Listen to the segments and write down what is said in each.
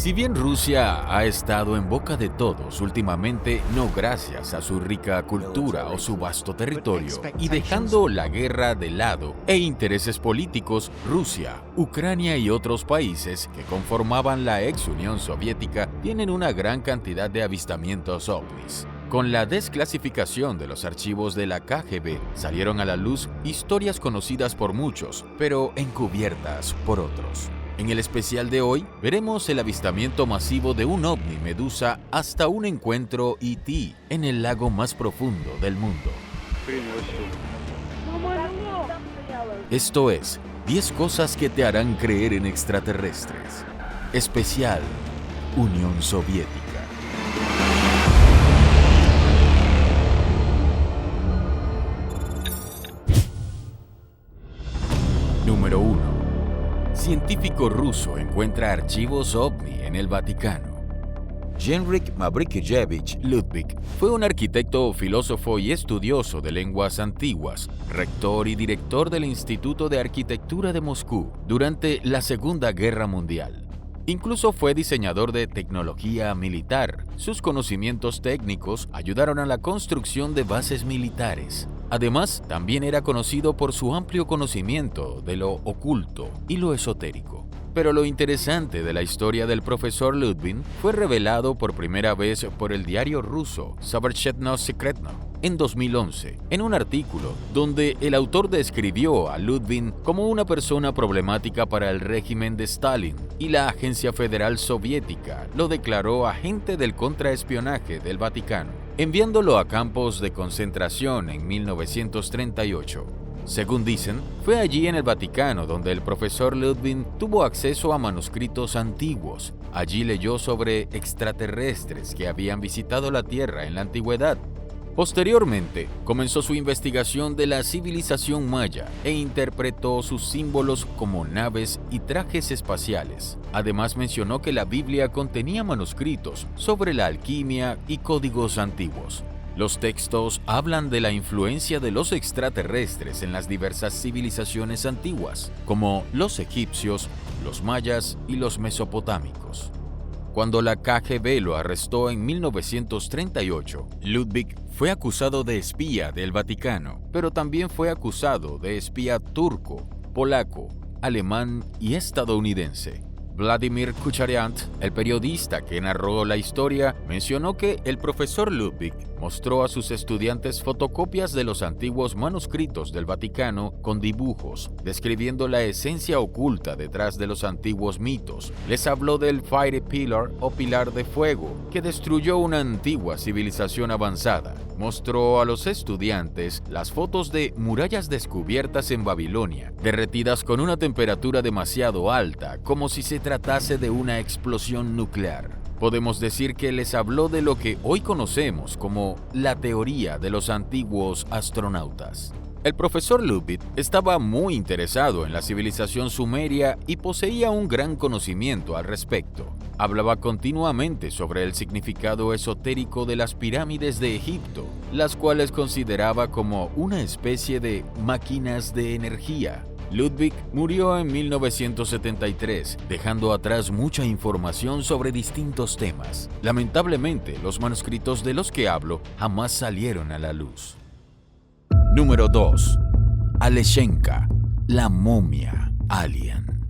Si bien Rusia ha estado en boca de todos últimamente, no gracias a su rica cultura o su vasto territorio, y dejando la guerra de lado e intereses políticos, Rusia, Ucrania y otros países que conformaban la ex Unión Soviética tienen una gran cantidad de avistamientos ovnis. Con la desclasificación de los archivos de la KGB, salieron a la luz historias conocidas por muchos, pero encubiertas por otros. En el especial de hoy, veremos el avistamiento masivo de un ovni medusa hasta un encuentro ET en el lago más profundo del mundo. Esto es 10 cosas que te harán creer en extraterrestres. Especial Unión Soviética. Número 1. Científico ruso encuentra archivos ovni en el Vaticano. Henryk Mavrikyevich Ludwig fue un arquitecto, filósofo y estudioso de lenguas antiguas, rector y director del Instituto de Arquitectura de Moscú durante la Segunda Guerra Mundial. Incluso fue diseñador de tecnología militar. Sus conocimientos técnicos ayudaron a la construcción de bases militares. Además, también era conocido por su amplio conocimiento de lo oculto y lo esotérico. Pero lo interesante de la historia del profesor Ludwig fue revelado por primera vez por el diario ruso Sovetchno Sekretno en 2011, en un artículo donde el autor describió a Ludwig como una persona problemática para el régimen de Stalin, y la Agencia Federal Soviética lo declaró agente del contraespionaje del Vaticano, enviándolo a campos de concentración en 1938. Según dicen, fue allí en el Vaticano donde el profesor Ludwig tuvo acceso a manuscritos antiguos. Allí leyó sobre extraterrestres que habían visitado la Tierra en la antigüedad. Posteriormente, comenzó su investigación de la civilización maya e interpretó sus símbolos como naves y trajes espaciales. Además, mencionó que la Biblia contenía manuscritos sobre la alquimia y códigos antiguos. Los textos hablan de la influencia de los extraterrestres en las diversas civilizaciones antiguas, como los egipcios, los mayas y los mesopotámicos. Cuando la KGB lo arrestó en 1938, Ludwig fue acusado de espía del Vaticano, pero también fue acusado de espía turco, polaco, alemán y estadounidense. Vladimir Kuchariant, el periodista que narró la historia, mencionó que el profesor Ludwig mostró a sus estudiantes fotocopias de los antiguos manuscritos del Vaticano con dibujos, describiendo la esencia oculta detrás de los antiguos mitos. Les habló del Fire Pillar o pilar de fuego, que destruyó una antigua civilización avanzada. Mostró a los estudiantes las fotos de murallas descubiertas en Babilonia, derretidas con una temperatura demasiado alta, como si se tratase de una explosión nuclear. Podemos decir que les habló de lo que hoy conocemos como la teoría de los antiguos astronautas. El profesor Ludwig estaba muy interesado en la civilización sumeria y poseía un gran conocimiento al respecto. Hablaba continuamente sobre el significado esotérico de las pirámides de Egipto, las cuales consideraba como una especie de máquinas de energía. Ludwig murió en 1973, dejando atrás mucha información sobre distintos temas. Lamentablemente, los manuscritos de los que hablo jamás salieron a la luz. Número 2. Alechenka, la momia alien.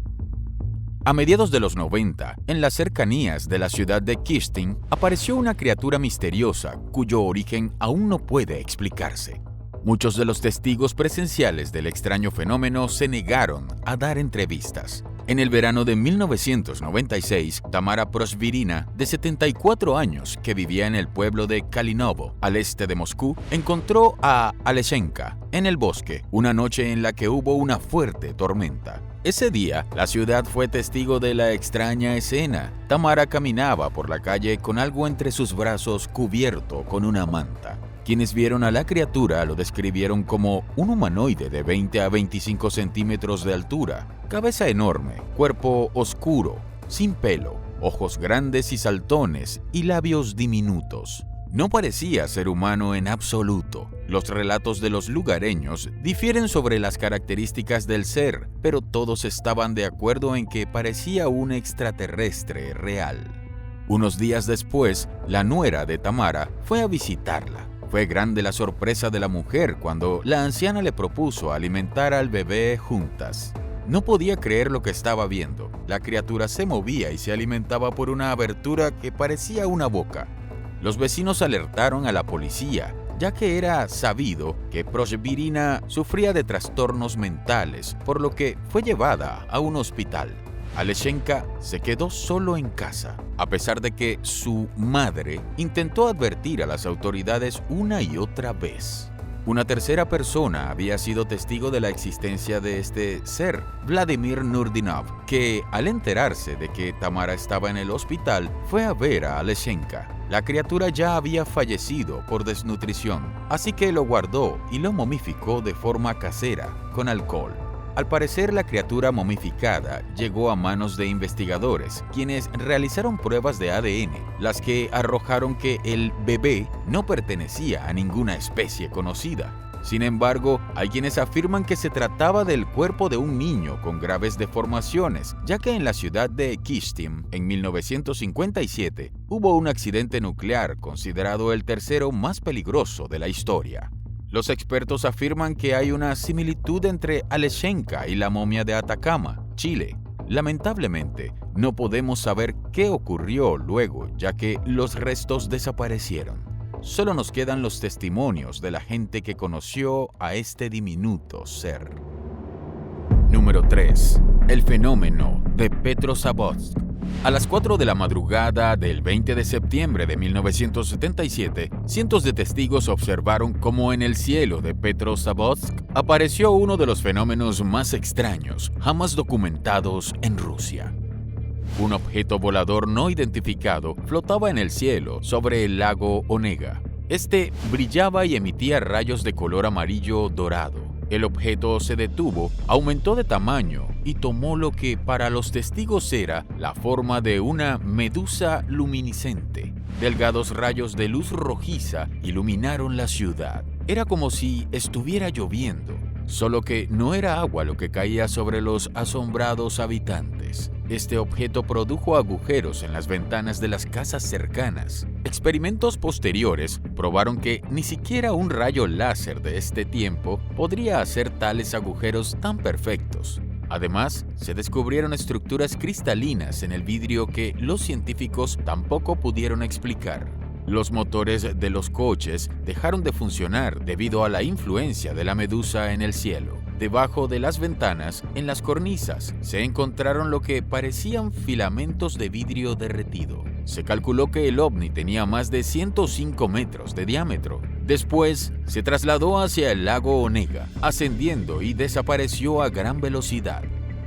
A mediados de los 90, en las cercanías de la ciudad de Kistin, apareció una criatura misteriosa cuyo origen aún no puede explicarse. Muchos de los testigos presenciales del extraño fenómeno se negaron a dar entrevistas. En el verano de 1996, Tamara Prosvirina, de 74 años, que vivía en el pueblo de Kalinovo, al este de Moscú, encontró a Alechenka en el bosque, una noche en la que hubo una fuerte tormenta. Ese día, la ciudad fue testigo de la extraña escena. Tamara caminaba por la calle con algo entre sus brazos cubierto con una manta. Quienes vieron a la criatura lo describieron como un humanoide de 20 a 25 centímetros de altura, cabeza enorme, cuerpo oscuro, sin pelo, ojos grandes y saltones y labios diminutos. No parecía ser humano en absoluto. Los relatos de los lugareños difieren sobre las características del ser, pero todos estaban de acuerdo en que parecía un extraterrestre real. Unos días después, la nuera de Tamara fue a visitarla. Fue grande la sorpresa de la mujer cuando la anciana le propuso alimentar al bebé juntas. No podía creer lo que estaba viendo. La criatura se movía y se alimentaba por una abertura que parecía una boca. Los vecinos alertaron a la policía, ya que era sabido que Prochvirina sufría de trastornos mentales, por lo que fue llevada a un hospital. Aleshenka se quedó solo en casa, a pesar de que su madre intentó advertir a las autoridades una y otra vez. Una tercera persona había sido testigo de la existencia de este ser, Vladimir Nurdinov, que al enterarse de que Tamara estaba en el hospital, fue a ver a Aleshenka. La criatura ya había fallecido por desnutrición, así que lo guardó y lo momificó de forma casera, con alcohol. Al parecer, la criatura momificada llegó a manos de investigadores, quienes realizaron pruebas de ADN, las que arrojaron que el bebé no pertenecía a ninguna especie conocida. Sin embargo, hay quienes afirman que se trataba del cuerpo de un niño con graves deformaciones, ya que en la ciudad de Kishtim, en 1957, hubo un accidente nuclear considerado el tercero más peligroso de la historia. Los expertos afirman que hay una similitud entre Aleshenka y la momia de Atacama, Chile. Lamentablemente, no podemos saber qué ocurrió luego, ya que los restos desaparecieron. Solo nos quedan los testimonios de la gente que conoció a este diminuto ser. Número 3. El fenómeno de Petrozavodsk. A las 4 de la madrugada del 20 de septiembre de 1977, cientos de testigos observaron cómo en el cielo de Petrozavodsk apareció uno de los fenómenos más extraños jamás documentados en Rusia. Un objeto volador no identificado flotaba en el cielo sobre el lago Onega. Este brillaba y emitía rayos de color amarillo dorado. El objeto se detuvo, aumentó de tamaño y tomó lo que para los testigos era la forma de una medusa luminiscente. Delgados rayos de luz rojiza iluminaron la ciudad. Era como si estuviera lloviendo, solo que no era agua lo que caía sobre los asombrados habitantes. Este objeto produjo agujeros en las ventanas de las casas cercanas. Experimentos posteriores probaron que ni siquiera un rayo láser de este tiempo podría hacer tales agujeros tan perfectos. Además, se descubrieron estructuras cristalinas en el vidrio que los científicos tampoco pudieron explicar. Los motores de los coches dejaron de funcionar debido a la influencia de la medusa en el cielo. Debajo de las ventanas, en las cornisas, se encontraron lo que parecían filamentos de vidrio derretido. Se calculó que el ovni tenía más de 105 metros de diámetro. Después, se trasladó hacia el lago Onega, ascendiendo y desapareció a gran velocidad.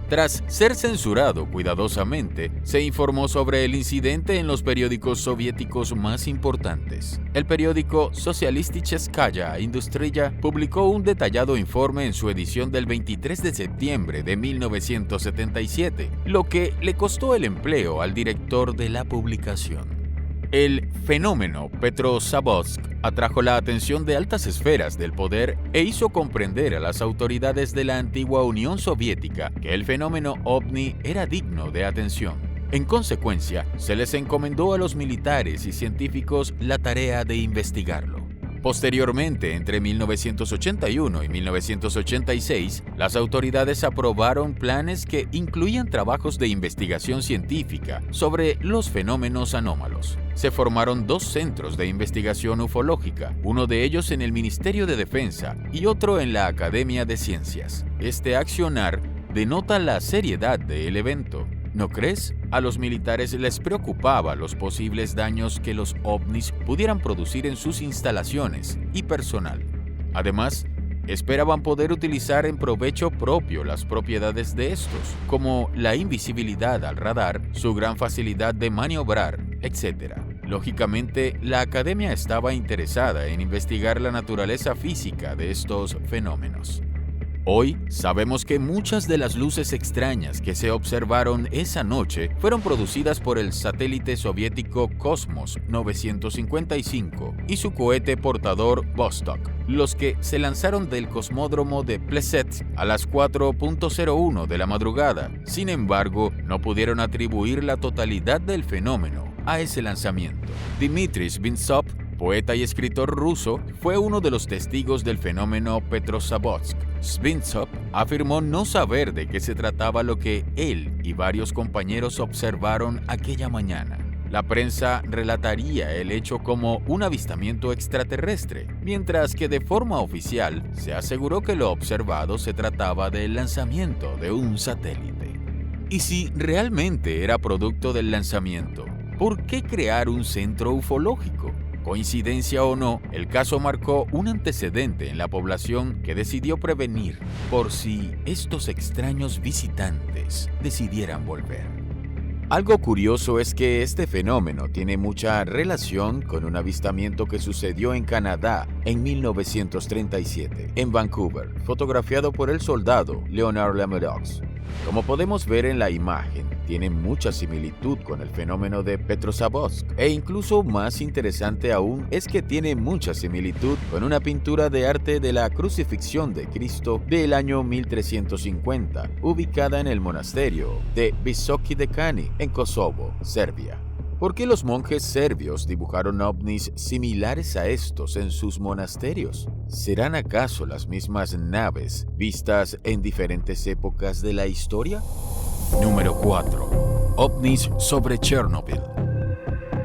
Tras ser censurado cuidadosamente, se informó sobre el incidente en los periódicos soviéticos más importantes. El periódico Socialisticheskaya Industriya publicó un detallado informe en su edición del 23 de septiembre de 1977, lo que le costó el empleo al director de la publicación. El fenómeno Petrozavodsk atrajo la atención de altas esferas del poder e hizo comprender a las autoridades de la antigua Unión Soviética que el fenómeno ovni era digno de atención. En consecuencia, se les encomendó a los militares y científicos la tarea de investigarlo. Posteriormente, entre 1981 y 1986, las autoridades aprobaron planes que incluían trabajos de investigación científica sobre los fenómenos anómalos. Se formaron 2 centros de investigación ufológica, uno de ellos en el Ministerio de Defensa y otro en la Academia de Ciencias. Este accionar denota la seriedad del evento. ¿No crees? A los militares les preocupaba los posibles daños que los ovnis pudieran producir en sus instalaciones y personal. Además, esperaban poder utilizar en provecho propio las propiedades de estos, como la invisibilidad al radar, su gran facilidad de maniobrar, etc. Lógicamente, la academia estaba interesada en investigar la naturaleza física de estos fenómenos. Hoy sabemos que muchas de las luces extrañas que se observaron esa noche fueron producidas por el satélite soviético Cosmos 955 y su cohete portador Vostok, los que se lanzaron del cosmódromo de Plesetsk a las 4:01 de la madrugada. Sin embargo, no pudieron atribuir la totalidad del fenómeno a ese lanzamiento. Dmitry Zbintsov, poeta y escritor ruso, fue uno de los testigos del fenómeno Petrozavodsk. Zbintsov afirmó no saber de qué se trataba lo que él y varios compañeros observaron aquella mañana. La prensa relataría el hecho como un avistamiento extraterrestre, mientras que de forma oficial se aseguró que lo observado se trataba del lanzamiento de un satélite. Y si realmente era producto del lanzamiento, ¿por qué crear un centro ufológico? Coincidencia o no, el caso marcó un antecedente en la población que decidió prevenir por si estos extraños visitantes decidieran volver. Algo curioso es que este fenómeno tiene mucha relación con un avistamiento que sucedió en Canadá en 1937, en Vancouver, fotografiado por el soldado Leonard Lemedoux. Como podemos ver en la imagen, tiene mucha similitud con el fenómeno de Petrozavodsk, e incluso más interesante aún es que tiene mucha similitud con una pintura de arte de la Crucifixión de Cristo del año 1350, ubicada en el monasterio de Visoki Dekani, en Kosovo, Serbia. ¿Por qué los monjes serbios dibujaron ovnis similares a estos en sus monasterios? ¿Serán acaso las mismas naves vistas en diferentes épocas de la historia? Número 4. OVNIs sobre Chernobyl.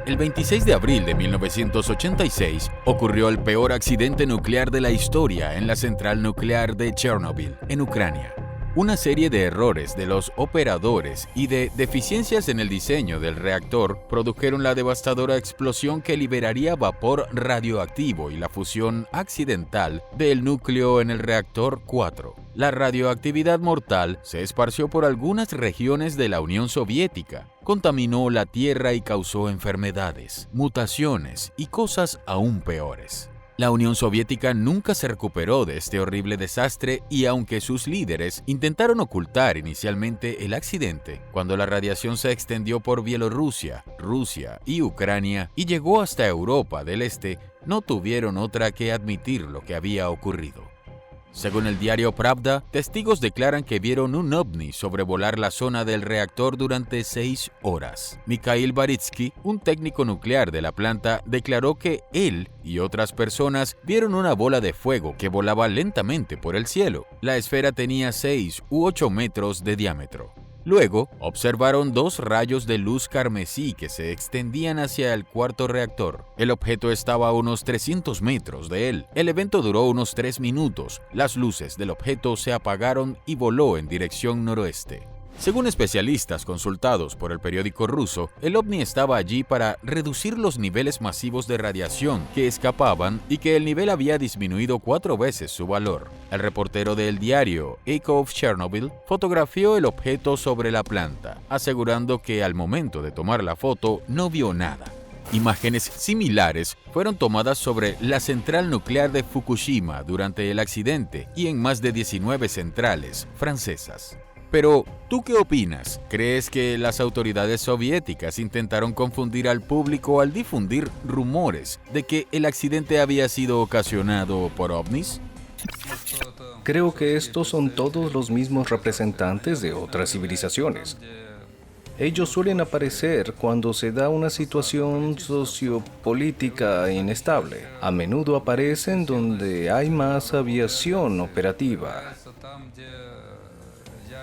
El 26 de abril de 1986 ocurrió el peor accidente nuclear de la historia en la central nuclear de Chernobyl, en Ucrania. Una serie de errores de los operadores y de deficiencias en el diseño del reactor produjeron la devastadora explosión que liberaría vapor radioactivo y la fusión accidental del núcleo en el reactor 4. La radioactividad mortal se esparció por algunas regiones de la Unión Soviética, contaminó la tierra y causó enfermedades, mutaciones y cosas aún peores. La Unión Soviética nunca se recuperó de este horrible desastre y aunque sus líderes intentaron ocultar inicialmente el accidente, cuando la radiación se extendió por Bielorrusia, Rusia y Ucrania y llegó hasta Europa del Este, no tuvieron otra que admitir lo que había ocurrido. Según el diario Pravda, testigos declaran que vieron un ovni sobrevolar la zona del reactor durante 6 horas. Mikhail Baritsky, un técnico nuclear de la planta, declaró que él y otras personas vieron una bola de fuego que volaba lentamente por el cielo. La esfera tenía 6 u 8 metros de diámetro. Luego, observaron 2 rayos de luz carmesí que se extendían hacia el cuarto reactor. El objeto estaba a unos 300 metros de él. El evento duró unos 3 minutos. Las luces del objeto se apagaron y voló en dirección noroeste. Según especialistas consultados por el periódico ruso, el ovni estaba allí para reducir los niveles masivos de radiación que escapaban y que el nivel había disminuido 4 veces su valor. El reportero del diario Echo of Chernobyl fotografió el objeto sobre la planta, asegurando que al momento de tomar la foto no vio nada. Imágenes similares fueron tomadas sobre la central nuclear de Fukushima durante el accidente y en más de 19 centrales francesas. Pero, ¿tú qué opinas? ¿Crees que las autoridades soviéticas intentaron confundir al público al difundir rumores de que el accidente había sido ocasionado por ovnis? Creo que estos son todos los mismos representantes de otras civilizaciones. Ellos suelen aparecer cuando se da una situación sociopolítica inestable. A menudo aparecen donde hay más aviación operativa.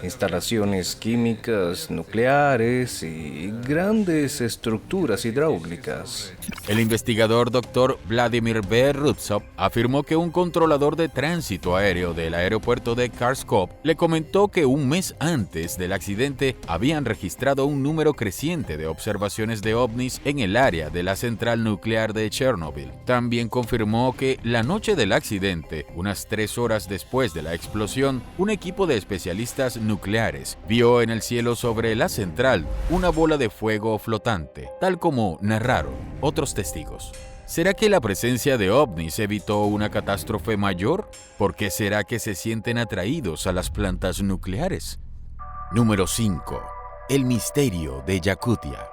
Instalaciones químicas, nucleares y grandes estructuras hidráulicas. El investigador Dr. Vladimir B. Rutsov afirmó que un controlador de tránsito aéreo del aeropuerto de Kharkov le comentó que un mes antes del accidente habían registrado un número creciente de observaciones de ovnis en el área de la central nuclear de Chernobyl. También confirmó que la noche del accidente, unas 3 horas después de la explosión, un equipo de especialistas nucleares vio en el cielo sobre la central una bola de fuego flotante, tal como narraron otros testigos. ¿Será que la presencia de ovnis evitó una catástrofe mayor? ¿Por qué será que se sienten atraídos a las plantas nucleares? Número 5. El misterio de Yakutia.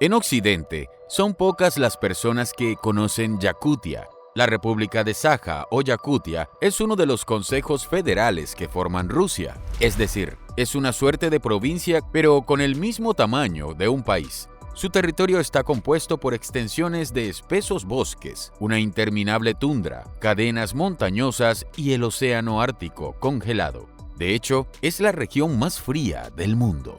En Occidente, son pocas las personas que conocen Yakutia. La República de Saja o Yakutia es uno de los consejos federales que forman Rusia. Es decir, es una suerte de provincia, pero con el mismo tamaño de un país. Su territorio está compuesto por extensiones de espesos bosques, una interminable tundra, cadenas montañosas y el océano Ártico congelado. De hecho, es la región más fría del mundo.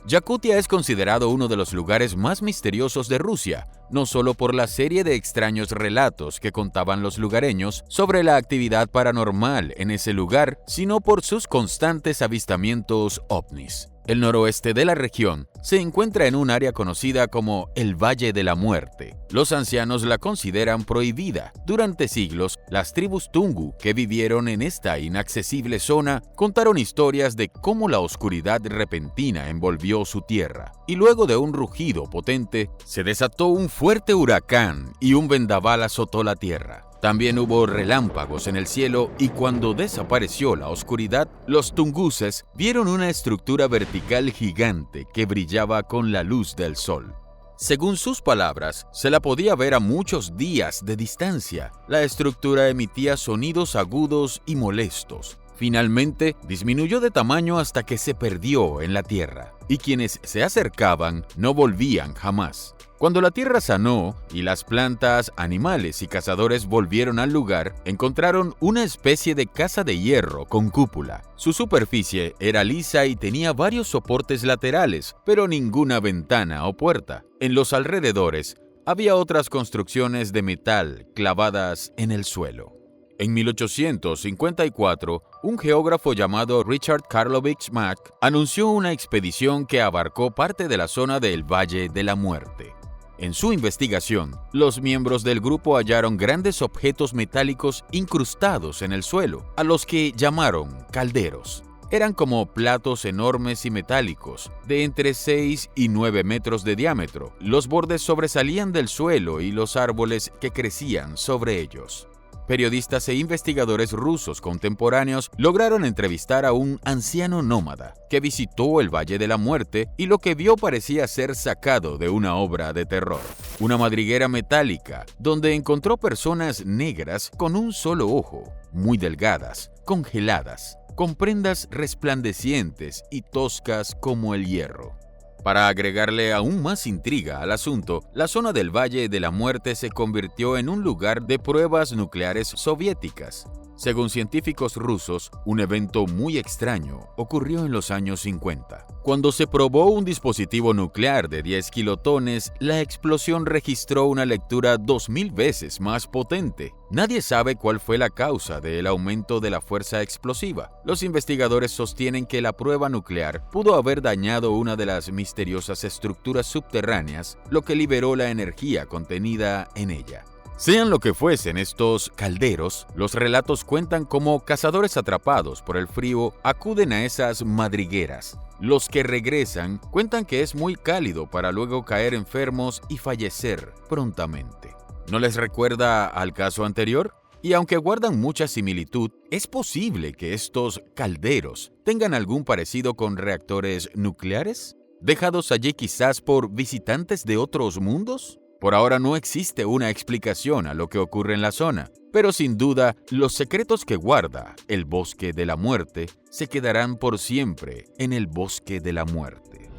Yakutia es considerado uno de los lugares más misteriosos de Rusia, no solo por la serie de extraños relatos que contaban los lugareños sobre la actividad paranormal en ese lugar, sino por sus constantes avistamientos ovnis. El noroeste de la región se encuentra en un área conocida como el Valle de la Muerte. Los ancianos la consideran prohibida. Durante siglos, las tribus Tungu que vivieron en esta inaccesible zona contaron historias de cómo la oscuridad repentina envolvió su tierra. Y luego de un rugido potente, se desató un fuerte huracán y un vendaval azotó la tierra. También hubo relámpagos en el cielo y cuando desapareció la oscuridad, los tunguses vieron una estructura vertical gigante que brillaba con la luz del sol. Según sus palabras, se la podía ver a muchos días de distancia. La estructura emitía sonidos agudos y molestos. Finalmente, disminuyó de tamaño hasta que se perdió en la tierra, y quienes se acercaban no volvían jamás. Cuando la tierra sanó y las plantas, animales y cazadores volvieron al lugar, encontraron una especie de casa de hierro con cúpula. Su superficie era lisa y tenía varios soportes laterales, pero ninguna ventana o puerta. En los alrededores había otras construcciones de metal clavadas en el suelo. En 1854, un geógrafo llamado Richard Karlovich Mack anunció una expedición que abarcó parte de la zona del Valle de la Muerte. En su investigación, los miembros del grupo hallaron grandes objetos metálicos incrustados en el suelo, a los que llamaron calderos. Eran como platos enormes y metálicos, de entre 6 y 9 metros de diámetro. Los bordes sobresalían del suelo y los árboles que crecían sobre ellos. Periodistas e investigadores rusos contemporáneos lograron entrevistar a un anciano nómada que visitó el Valle de la Muerte y lo que vio parecía ser sacado de una obra de terror. Una madriguera metálica donde encontró personas negras con un solo ojo, muy delgadas, congeladas, con prendas resplandecientes y toscas como el hierro. Para agregarle aún más intriga al asunto, la zona del Valle de la Muerte se convirtió en un lugar de pruebas nucleares soviéticas. Según científicos rusos, un evento muy extraño ocurrió en los años 50. Cuando se probó un dispositivo nuclear de 10 kilotones, la explosión registró una lectura 2000 veces más potente. Nadie sabe cuál fue la causa del aumento de la fuerza explosiva. Los investigadores sostienen que la prueba nuclear pudo haber dañado una de las misteriosas estructuras subterráneas, lo que liberó la energía contenida en ella. Sean lo que fuesen estos calderos, los relatos cuentan cómo cazadores atrapados por el frío acuden a esas madrigueras. Los que regresan cuentan que es muy cálido para luego caer enfermos y fallecer prontamente. ¿No les recuerda al caso anterior? Y aunque guardan mucha similitud, ¿es posible que estos calderos tengan algún parecido con reactores nucleares? ¿Dejados allí quizás por visitantes de otros mundos? Por ahora no existe una explicación a lo que ocurre en la zona, pero sin duda los secretos que guarda el Bosque de la Muerte se quedarán por siempre en el Bosque de la Muerte.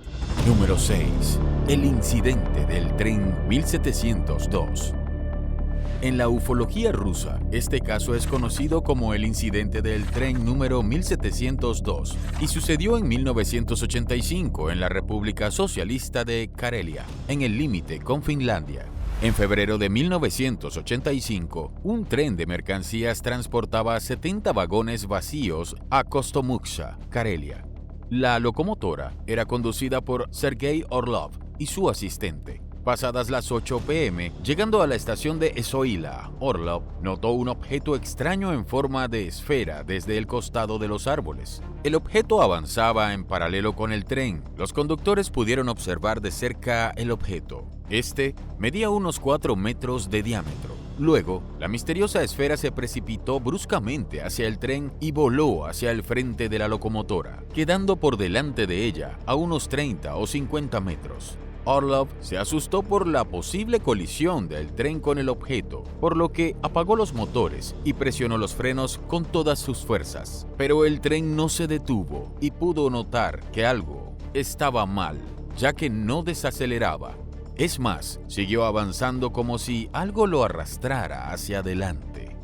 Número 6. El incidente del tren 1702. En la ufología rusa, este caso es conocido como el incidente del tren número 1702 y sucedió en 1985 en la República Socialista de Karelia, en el límite con Finlandia. En febrero de 1985, un tren de mercancías transportaba 70 vagones vacíos a Kostomuksha, Karelia. La locomotora era conducida por Sergei Orlov y su asistente. Pasadas las 8 p.m., llegando a la estación de Esoila, Orlov notó un objeto extraño en forma de esfera desde el costado de los árboles. El objeto avanzaba en paralelo con el tren. Los conductores pudieron observar de cerca el objeto. Este medía unos 4 metros de diámetro. Luego, la misteriosa esfera se precipitó bruscamente hacia el tren y voló hacia el frente de la locomotora, quedando por delante de ella a unos 30 o 50 metros. Orlov se asustó por la posible colisión del tren con el objeto, por lo que apagó los motores y presionó los frenos con todas sus fuerzas. Pero el tren no se detuvo y pudo notar que algo estaba mal, ya que no desaceleraba. Es más, siguió avanzando como si algo lo arrastrara hacia adelante.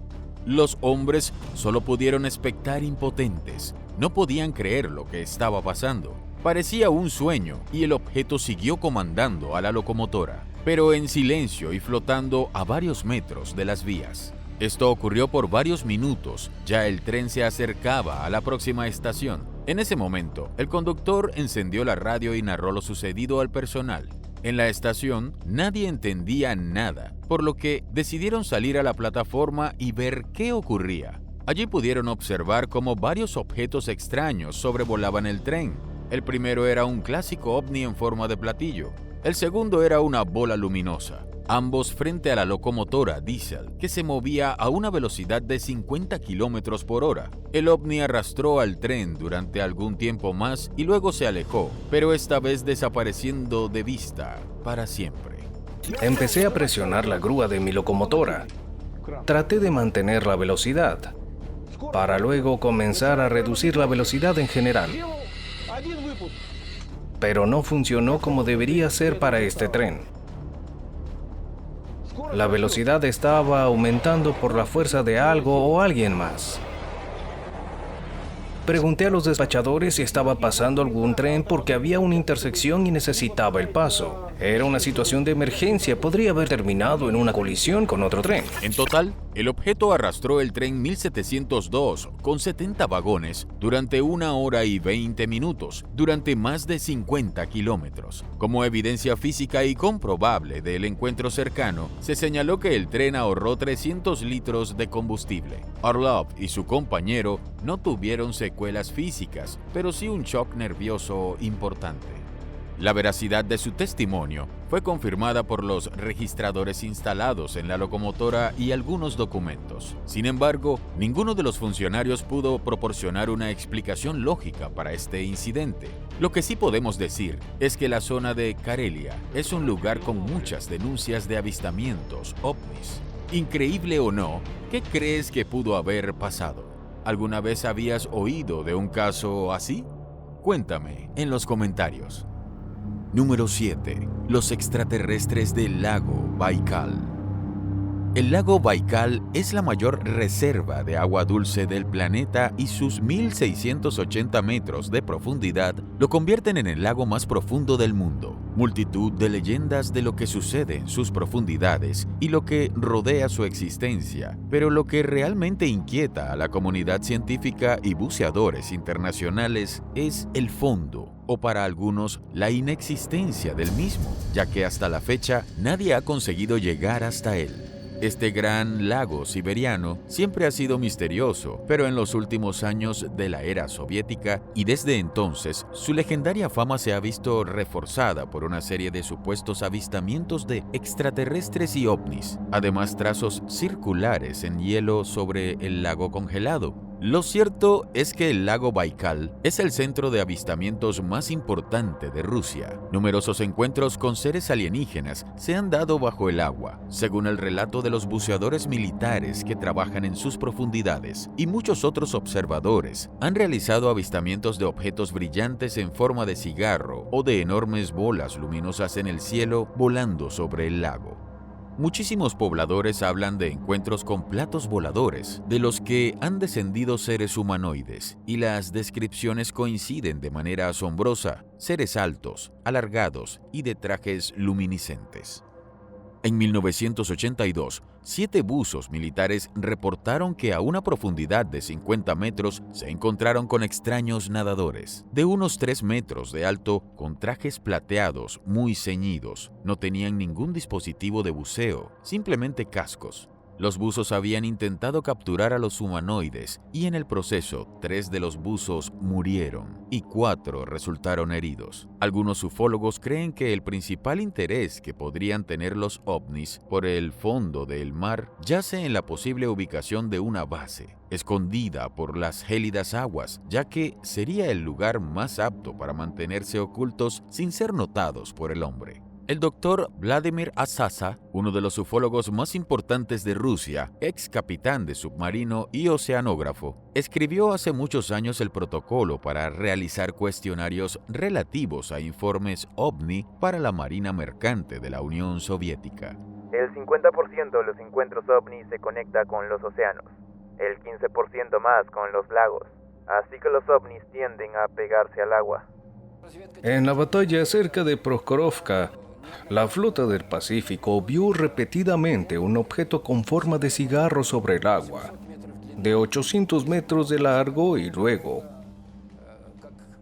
Los hombres solo pudieron expectar impotentes. No podían creer lo que estaba pasando. Parecía un sueño y el objeto siguió comandando a la locomotora, pero en silencio y flotando a varios metros de las vías. Esto ocurrió por varios minutos. Ya el tren se acercaba a la próxima estación. En ese momento, el conductor encendió la radio y narró lo sucedido al personal. En la estación nadie entendía nada, por lo que decidieron salir a la plataforma y ver qué ocurría. Allí pudieron observar cómo varios objetos extraños sobrevolaban el tren. El primero era un clásico ovni en forma de platillo. El segundo era una bola luminosa, ambos frente a la locomotora diésel, que se movía a una velocidad de 50 kilómetros por hora. El ovni arrastró al tren durante algún tiempo más y luego se alejó, pero esta vez desapareciendo de vista para siempre. Empecé a presionar la grúa de mi locomotora. Traté de mantener la velocidad, para luego comenzar a reducir la velocidad en general. Pero no funcionó como debería ser para este tren. La velocidad estaba aumentando por la fuerza de algo o alguien más. Pregunté a los despachadores si estaba pasando algún tren porque había una intersección y necesitaba el paso. Era una situación de emergencia, podría haber terminado en una colisión con otro tren. En total, el objeto arrastró el tren 1702 con 70 vagones durante 1 hora y 20 minutos, durante más de 50 kilómetros. Como evidencia física y comprobable del encuentro cercano, se señaló que el tren ahorró 300 litros de combustible. Orlov y su compañero no tuvieron secuelas físicas, pero sí un shock nervioso importante. La veracidad de su testimonio fue confirmada por los registradores instalados en la locomotora y algunos documentos. Sin embargo, ninguno de los funcionarios pudo proporcionar una explicación lógica para este incidente. Lo que sí podemos decir es que la zona de Karelia es un lugar con muchas denuncias de avistamientos ovnis. Increíble o no, ¿qué crees que pudo haber pasado? ¿Alguna vez habías oído de un caso así? Cuéntame en los comentarios. Número 7. Los extraterrestres del lago Baikal. El lago Baikal es la mayor reserva de agua dulce del planeta y sus 1.680 metros de profundidad lo convierten en el lago más profundo del mundo. Multitud de leyendas de lo que sucede en sus profundidades y lo que rodea su existencia, pero lo que realmente inquieta a la comunidad científica y buceadores internacionales es el fondo, o para algunos la inexistencia del mismo, ya que hasta la fecha nadie ha conseguido llegar hasta él. Este gran lago siberiano siempre ha sido misterioso, pero en los últimos años de la era soviética y desde entonces, su legendaria fama se ha visto reforzada por una serie de supuestos avistamientos de extraterrestres y ovnis, además trazos circulares en hielo sobre el lago congelado. Lo cierto es que el lago Baikal es el centro de avistamientos más importante de Rusia. Numerosos encuentros con seres alienígenas se han dado bajo el agua, según el relato de los buceadores militares que trabajan en sus profundidades, y muchos otros observadores han realizado avistamientos de objetos brillantes en forma de cigarro o de enormes bolas luminosas en el cielo volando sobre el lago. Muchísimos pobladores hablan de encuentros con platos voladores, de los que han descendido seres humanoides, y las descripciones coinciden de manera asombrosa: seres altos, alargados y de trajes luminiscentes. En 1982, 7 buzos militares reportaron que a una profundidad de 50 metros se encontraron con extraños nadadores, de unos 3 metros de alto, con trajes plateados muy ceñidos. No tenían ningún dispositivo de buceo, simplemente cascos. Los buzos habían intentado capturar a los humanoides y en el proceso 3 de los buzos murieron y 4 resultaron heridos. Algunos ufólogos creen que el principal interés que podrían tener los ovnis por el fondo del mar yace en la posible ubicación de una base, escondida por las gélidas aguas, ya que sería el lugar más apto para mantenerse ocultos sin ser notados por el hombre. El doctor Vladimir Asasa, uno de los ufólogos más importantes de Rusia, ex capitán de submarino y oceanógrafo, escribió hace muchos años el protocolo para realizar cuestionarios relativos a informes OVNI para la Marina Mercante de la Unión Soviética. El 50% de los encuentros OVNI se conecta con los océanos, el 15% más con los lagos, así que los OVNIs tienden a pegarse al agua. En la batalla cerca de Prokhorovka, la flota del Pacífico vio repetidamente un objeto con forma de cigarro sobre el agua, de 800 metros de largo y luego,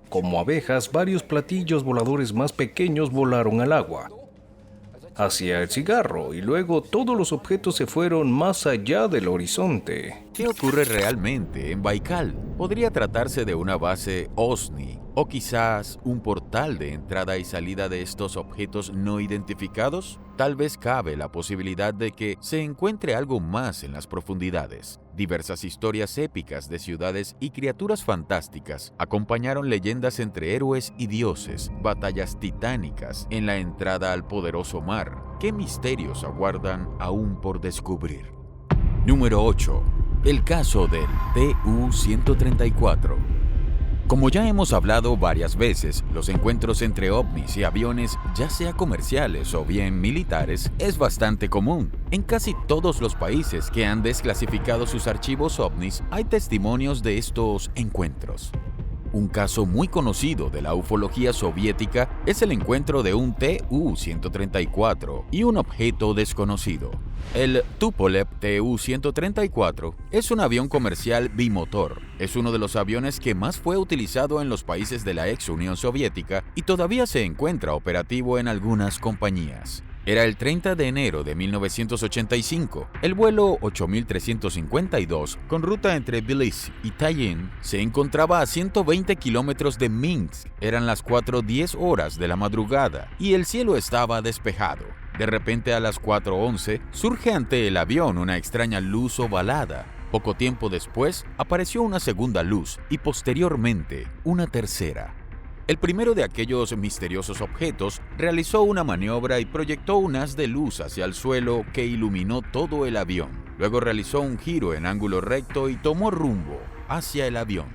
como abejas, varios platillos voladores más pequeños volaron al agua, hacia el cigarro, y luego todos los objetos se fueron más allá del horizonte. ¿Qué ocurre realmente en Baikal? ¿Podría tratarse de una base OSNI o quizás un portal de entrada y salida de estos objetos no identificados? Tal vez cabe la posibilidad de que se encuentre algo más en las profundidades. Diversas historias épicas de ciudades y criaturas fantásticas acompañaron leyendas entre héroes y dioses, batallas titánicas en la entrada al poderoso mar. ¿Qué misterios aguardan aún por descubrir? Número 8. El caso del TU-134. Como ya hemos hablado varias veces, los encuentros entre ovnis y aviones, ya sea comerciales o bien militares, es bastante común. En casi todos los países que han desclasificado sus archivos ovnis, hay testimonios de estos encuentros. Un caso muy conocido de la ufología soviética es el encuentro de un Tu-134 y un objeto desconocido. El Tupolev Tu-134 es un avión comercial bimotor. Es uno de los aviones que más fue utilizado en los países de la ex Unión Soviética y todavía se encuentra operativo en algunas compañías. Era el 30 de enero de 1985. El vuelo 8352, con ruta entre Tbilisi y Tallinn, se encontraba a 120 kilómetros de Minsk. Eran las 4:10 horas de la madrugada y el cielo estaba despejado. De repente, a las 4:11, surge ante el avión una extraña luz ovalada. Poco tiempo después, apareció una segunda luz y posteriormente una tercera. El primero de aquellos misteriosos objetos realizó una maniobra y proyectó un haz de luz hacia el suelo que iluminó todo el avión. Luego realizó un giro en ángulo recto y tomó rumbo hacia el avión.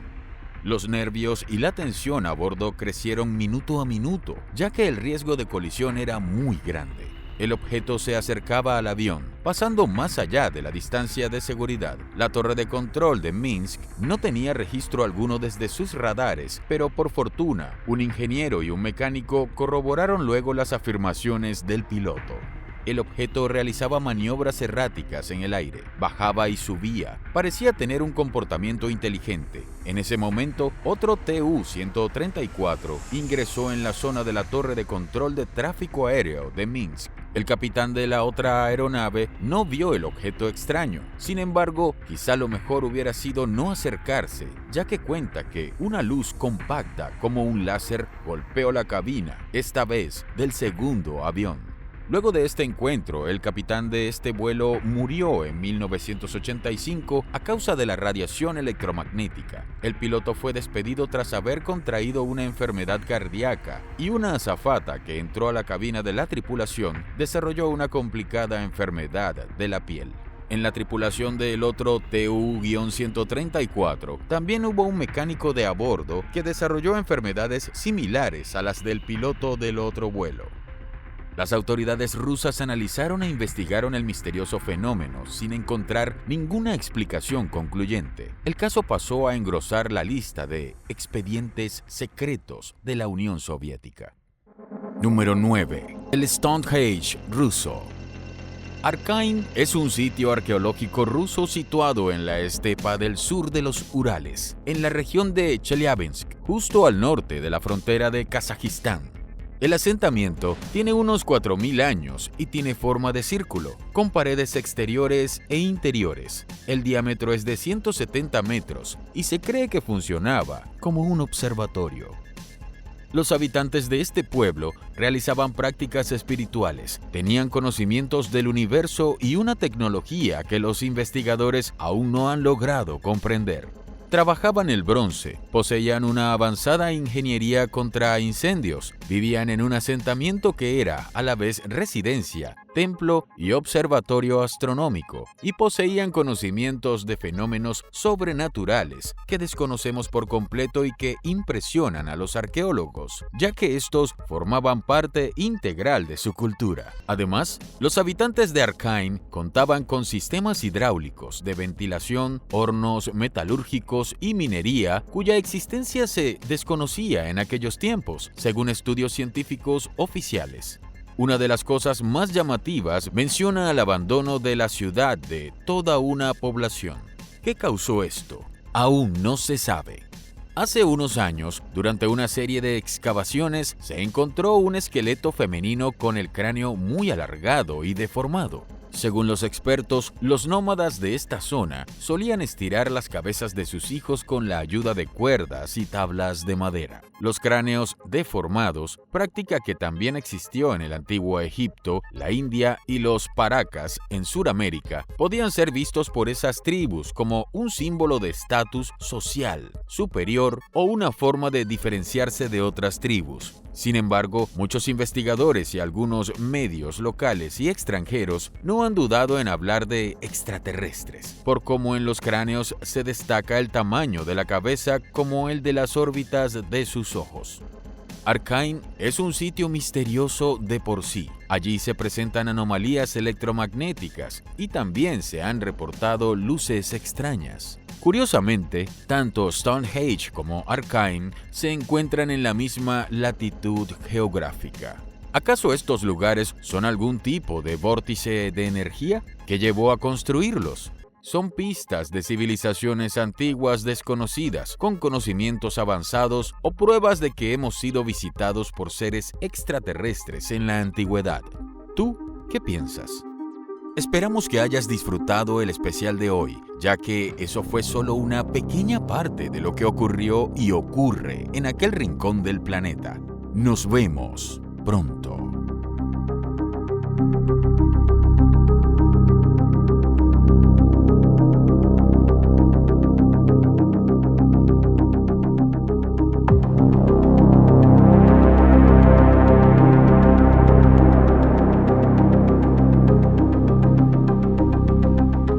Los nervios y la tensión a bordo crecieron minuto a minuto, ya que el riesgo de colisión era muy grande. El objeto se acercaba al avión, pasando más allá de la distancia de seguridad. La torre de control de Minsk no tenía registro alguno desde sus radares, pero por fortuna, un ingeniero y un mecánico corroboraron luego las afirmaciones del piloto. El objeto realizaba maniobras erráticas en el aire, bajaba y subía, parecía tener un comportamiento inteligente. En ese momento, otro Tu-134 ingresó en la zona de la torre de control de tráfico aéreo de Minsk. El capitán de la otra aeronave no vio el objeto extraño. Sin embargo, quizá lo mejor hubiera sido no acercarse, ya que cuenta que una luz compacta como un láser golpeó la cabina, esta vez del segundo avión. Luego de este encuentro, el capitán de este vuelo murió en 1985 a causa de la radiación electromagnética. El piloto fue despedido tras haber contraído una enfermedad cardíaca y una azafata que entró a la cabina de la tripulación desarrolló una complicada enfermedad de la piel. En la tripulación del otro Tu-134 también hubo un mecánico de a bordo que desarrolló enfermedades similares a las del piloto del otro vuelo. Las autoridades rusas analizaron e investigaron el misterioso fenómeno sin encontrar ninguna explicación concluyente. El caso pasó a engrosar la lista de expedientes secretos de la Unión Soviética. Número 9. El Stonehenge ruso. Arkain es un sitio arqueológico ruso situado en la estepa del sur de los Urales, en la región de Chelyabinsk, justo al norte de la frontera de Kazajistán. El asentamiento tiene unos 4.000 años y tiene forma de círculo, con paredes exteriores e interiores. El diámetro es de 170 metros y se cree que funcionaba como un observatorio. Los habitantes de este pueblo realizaban prácticas espirituales, tenían conocimientos del universo y una tecnología que los investigadores aún no han logrado comprender. Trabajaban el bronce, poseían una avanzada ingeniería contra incendios, vivían en un asentamiento que era a la vez residencia, templo y observatorio astronómico, y poseían conocimientos de fenómenos sobrenaturales que desconocemos por completo y que impresionan a los arqueólogos, ya que estos formaban parte integral de su cultura. Además, los habitantes de Arkain contaban con sistemas hidráulicos de ventilación, hornos metalúrgicos y minería cuya existencia se desconocía en aquellos tiempos, según estudios científicos oficiales. Una de las cosas más llamativas menciona el abandono de la ciudad de toda una población. ¿Qué causó esto? Aún no se sabe. Hace unos años, durante una serie de excavaciones, se encontró un esqueleto femenino con el cráneo muy alargado y deformado. Según los expertos, los nómadas de esta zona solían estirar las cabezas de sus hijos con la ayuda de cuerdas y tablas de madera. Los cráneos deformados, práctica que también existió en el antiguo Egipto, la India y los Paracas en Sudamérica, podían ser vistos por esas tribus como un símbolo de estatus social, superior o una forma de diferenciarse de otras tribus. Sin embargo, muchos investigadores y algunos medios locales y extranjeros no han dudado en hablar de extraterrestres, por cómo en los cráneos se destaca el tamaño de la cabeza como el de las órbitas de sus ojos. Arkain es un sitio misterioso de por sí. Allí se presentan anomalías electromagnéticas y también se han reportado luces extrañas. Curiosamente, tanto Stonehenge como Arkain se encuentran en la misma latitud geográfica. ¿Acaso estos lugares son algún tipo de vórtice de energía que llevó a construirlos? Son pistas de civilizaciones antiguas desconocidas, con conocimientos avanzados o pruebas de que hemos sido visitados por seres extraterrestres en la antigüedad. ¿Tú qué piensas? Esperamos que hayas disfrutado el especial de hoy, ya que eso fue solo una pequeña parte de lo que ocurrió y ocurre en aquel rincón del planeta. Nos vemos pronto.